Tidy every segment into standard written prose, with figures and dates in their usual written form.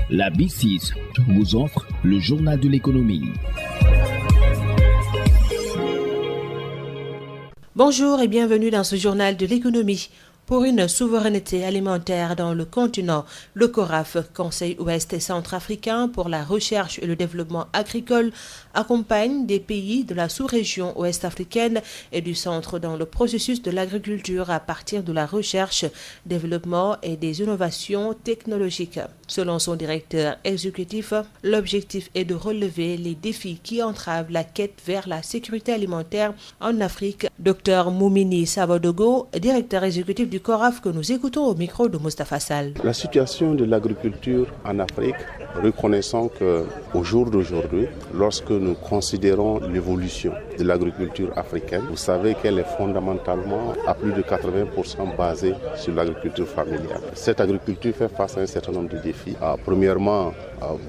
La B6 vous offre le journal de l'économie. Bonjour et bienvenue dans ce journal de l'économie. Pour une souveraineté alimentaire dans le continent, le CORAF, Conseil ouest et centrafricain pour la recherche et le développement agricole, accompagne des pays de la sous-région ouest-africaine et du centre dans le processus de l'agriculture à partir de la recherche, développement et des innovations technologiques. Selon son directeur exécutif, l'objectif est de relever les défis qui entravent la quête vers la sécurité alimentaire en Afrique. Dr Moumini Sawadogo, directeur exécutif du CORAF, que nous écoutons au micro de Moustapha Sall. La situation de l'agriculture en Afrique, reconnaissons qu'au jour d'aujourd'hui, lorsque nous considérons l'évolution de l'agriculture africaine, vous savez qu'elle est fondamentalement à plus de 80% basée sur l'agriculture familiale. Cette agriculture fait face à un certain nombre de défis. Premièrement,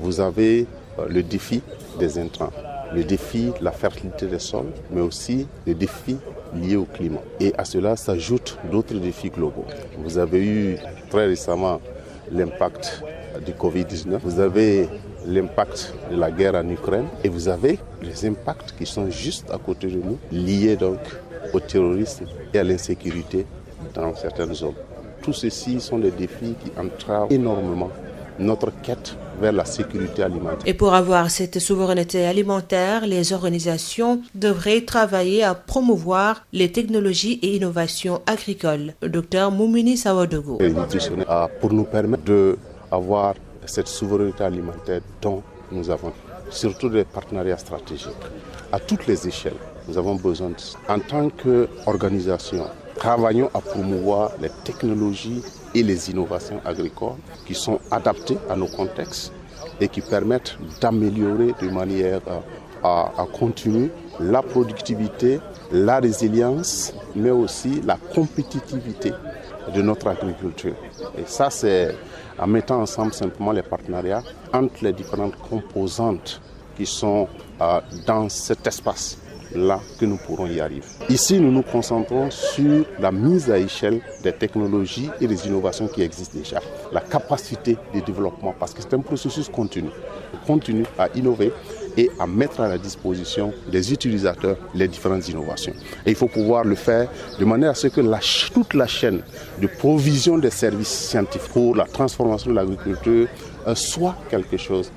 vous avez le défi des intrants, le défi de la fertilité des sols, mais aussi le défi lié au climat. Et à cela s'ajoutent d'autres défis globaux. Vous avez eu très récemment l'impact du Covid-19, vous avez l'impact de la guerre en Ukraine et vous avez les impacts qui sont juste à côté de nous, liés donc au terrorisme et à l'insécurité dans certaines zones. Tout ceci sont des défis qui entravent énormément notre quête vers la sécurité alimentaire. Et pour avoir cette souveraineté alimentaire, les organisations devraient travailler à promouvoir les technologies et innovations agricoles. Le docteur Moumini Sawadogo. Pour nous permettre d'avoir cette souveraineté alimentaire dont nous avons, surtout des partenariats stratégiques, à toutes les échelles, nous avons besoin de ça. En tant qu'organisation, travaillons à promouvoir les technologies et les innovations agricoles qui sont adaptées à nos contextes et qui permettent d'améliorer de manière à continue la productivité, la résilience, mais aussi la compétitivité de notre agriculture. Et ça, c'est en mettant ensemble simplement les partenariats entre les différentes composantes qui sont dans cet espace-là que nous pourrons y arriver. Ici, nous nous concentrons sur la mise à échelle des technologies et des innovations qui existent déjà, la capacité de développement, parce que c'est un processus continu. On continue à innover et à mettre à la disposition des utilisateurs les différentes innovations. Et il faut pouvoir le faire de manière à ce que toute la chaîne de provision des services scientifiques pour la transformation de l'agriculture soit quelque chose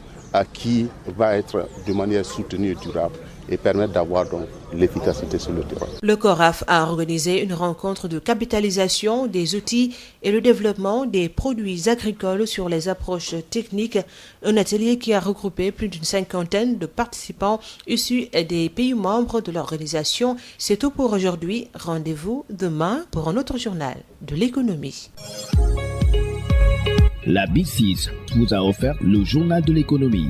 qui va être de manière soutenue et durable et permettre d'avoir donc l'efficacité sur le terrain. Le CORAF a organisé une rencontre de capitalisation des outils et le développement des produits agricoles sur les approches techniques, un atelier qui a regroupé plus d'une cinquantaine de participants issus des pays membres de l'organisation. C'est tout pour aujourd'hui. Rendez-vous demain pour un autre journal de l'économie. La B6 vous a offert le journal de l'économie.